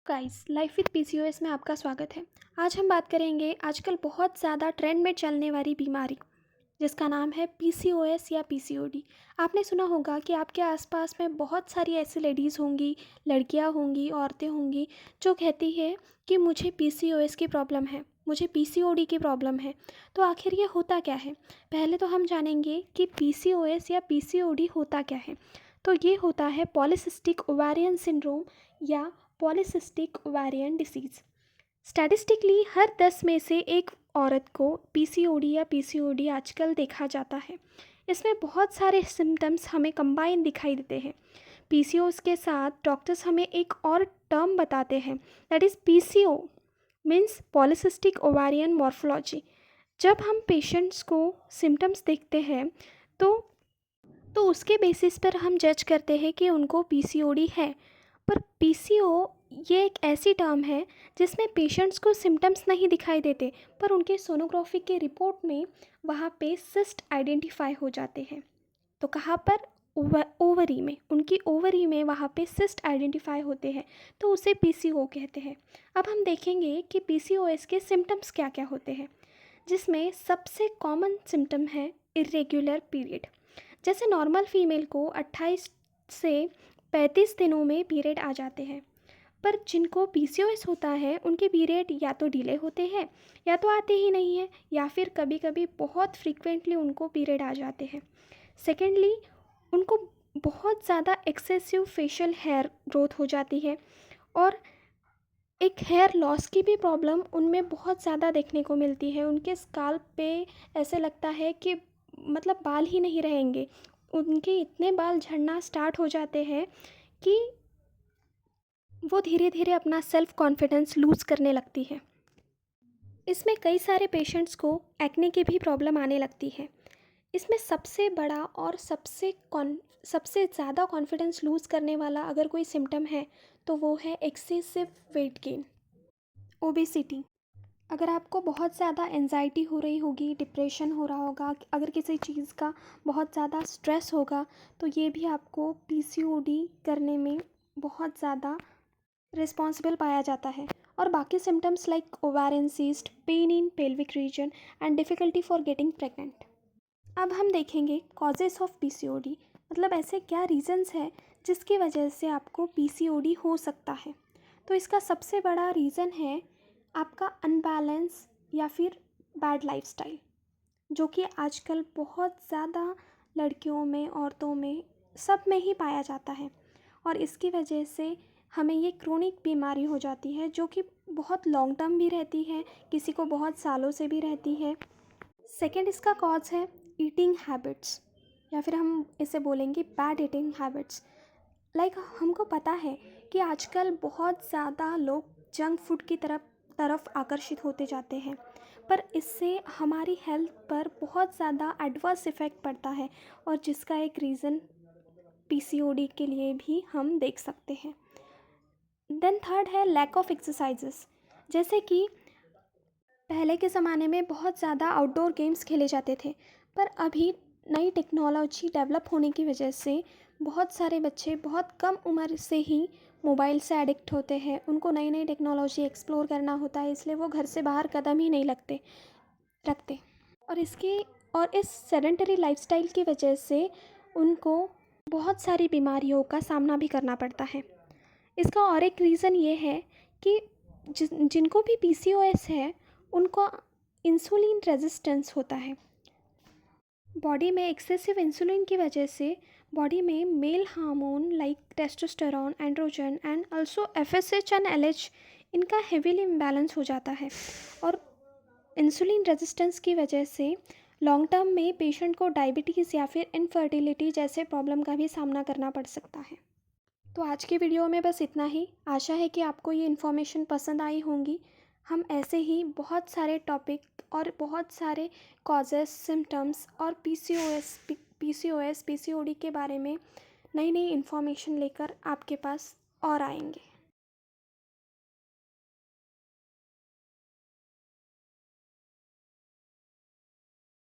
Guys, life with PCOS में आपका स्वागत है। आज हम बात करेंगे आजकल बहुत ज़्यादा ट्रेंड में चलने वाली बीमारी जिसका नाम है पीसीओएस या पीसीओडी। आपने सुना होगा कि आपके आसपास में बहुत सारी ऐसी लेडीज़ होंगी, लड़कियां होंगी, औरतें होंगी जो कहती है कि मुझे पीसीओएस की प्रॉब्लम है, मुझे पीसीओडी की प्रॉब्लम है। तो आखिर ये होता क्या है? पहले तो हम जानेंगे कि पीसीओएस या पीसीओडी होता क्या है। तो ये होता है पॉलीसिस्टिक ओवेरियन सिंड्रोम या पॉलीसिस्टिक ओवेरियन डिसीज़। स्टैटिस्टिकली हर 10 में से एक औरत को पीसीओडी या पीसीओडी आजकल देखा जाता है। इसमें बहुत सारे सिम्टम्स हमें कंबाइन दिखाई देते हैं। पीसीओएस के साथ डॉक्टर्स हमें एक और टर्म बताते हैं, that is PCO means polycystic ovarian morphology. जब हम पेशेंट्स को सिम्टम्स देखते हैं तो उसके बेसिस पर हम जज करते हैं कि उनको पीसीओडी है। पर पीसीओ ये एक ऐसी टर्म है जिसमें पेशेंट्स को सिम्टम्स नहीं दिखाई देते, पर उनके सोनोग्राफी के रिपोर्ट में वहाँ पे सिस्ट आइडेंटिफाई हो जाते हैं। तो कहाँ पर? ओवरी में, उनकी ओवरी में वहाँ पे सिस्ट आइडेंटिफाई होते हैं, तो उसे पीसीओ कहते हैं। अब हम देखेंगे कि पीसीओएस के सिम्टम्स क्या क्या होते हैं, जिसमें सबसे कॉमन सिम्टम है इरेग्युलर पीरियड। जैसे नॉर्मल फीमेल को 28 से 35 दिनों में पीरियड आ जाते हैं, पर जिनको पीसीओएस होता है उनके पीरियड या तो डिले होते हैं या तो आते ही नहीं हैं, या फिर कभी कभी बहुत फ्रीक्वेंटली उनको पीरियड आ जाते हैं। सेकेंडली, उनको बहुत ज़्यादा एक्सेसिव फेशियल हेयर ग्रोथ हो जाती है, और एक हेयर लॉस की भी प्रॉब्लम उनमें बहुत ज़्यादा देखने को मिलती है। उनके स्काल्प पे ऐसे लगता है कि मतलब बाल ही नहीं रहेंगे, उनके इतने बाल झड़ना स्टार्ट हो जाते हैं कि वो धीरे धीरे अपना सेल्फ कॉन्फिडेंस लूज़ करने लगती है। इसमें कई सारे पेशेंट्स को एक्ने की भी प्रॉब्लम आने लगती है। इसमें सबसे बड़ा और सबसे ज़्यादा कॉन्फिडेंस लूज़ करने वाला अगर कोई सिम्टम है तो वो है एक्सेसिव वेट गेन, ओबेसिटी। अगर आपको बहुत ज़्यादा एंजाइटी हो रही होगी, डिप्रेशन हो रहा होगा, अगर किसी चीज़ का बहुत ज़्यादा स्ट्रेस होगा, तो ये भी आपको पीसीओडी करने में बहुत ज़्यादा रिस्पॉन्सिबल पाया जाता है। और बाकी symptoms like ovarian cyst, pain in pelvic region and difficulty for getting pregnant. अब हम देखेंगे कॉजेज़ ऑफ पीसीओडी, मतलब ऐसे क्या रीज़न्स हैं जिसकी वजह से आपको पीसीओडी हो सकता है। तो इसका सबसे बड़ा रीज़न है आपका अनबैलेंस या फिर बैड लाइफस्टाइल, जो कि आजकल बहुत ज़्यादा लड़कियों में, औरतों में, सब में ही पाया जाता है। और इसकी वजह से हमें ये क्रोनिक बीमारी हो जाती है जो कि बहुत लॉन्ग टर्म भी रहती है, किसी को बहुत सालों से भी रहती है। सेकेंड इसका कॉज है ईटिंग हैबिट्स, या फिर हम इसे बोलेंगे बैड ईटिंग हैबिट्स। लाइक हमको पता है कि आजकल बहुत ज़्यादा लोग जंक फूड की तरफ आकर्षित होते जाते हैं, पर इससे हमारी हेल्थ पर बहुत ज़्यादा एडवर्स इफ़ेक्ट पड़ता है, और जिसका एक रीज़न पीसीओडी के लिए भी हम देख सकते हैं। देन थर्ड है लैक ऑफ एक्सरसाइजेस। जैसे कि पहले के ज़माने में बहुत ज़्यादा आउटडोर गेम्स खेले जाते थे, पर अभी नई टेक्नोलॉजी डेवलप होने की वजह से बहुत सारे बच्चे बहुत कम उम्र से ही मोबाइल से एडिक्ट होते हैं। उनको नई नई टेक्नोलॉजी एक्सप्लोर करना होता है, इसलिए वो घर से बाहर कदम ही नहीं रखते। और इस सेडेंटरी लाइफस्टाइल की वजह से उनको बहुत सारी बीमारियों का सामना भी करना पड़ता है। इसका और एक रीज़न ये है कि जिनको भी पीसीओएस है उनको इंसुलिन रेजिस्टेंस होता है। बॉडी में एक्सेसिव इंसुलिन की वजह से बॉडी में male hormone like testosterone, androgen and also FSH and LH, इनका हेवीली इम्बैलेंस हो जाता है। और इंसुलिन रेजिस्टेंस की वजह से लॉन्ग टर्म में पेशेंट को डायबिटीज़ या फिर इनफर्टिलिटी जैसे प्रॉब्लम का भी सामना करना पड़ सकता है। तो आज की वीडियो में बस इतना ही। आशा है कि आपको ये इन्फॉर्मेशन पसंद आई होंगी। हम ऐसे ही बहुत सारे टॉपिक और बहुत सारे कॉजेस, सिम्टम्स और पीसीओडी के बारे में नई नई इन्फॉर्मेशन लेकर आपके पास और आएंगे।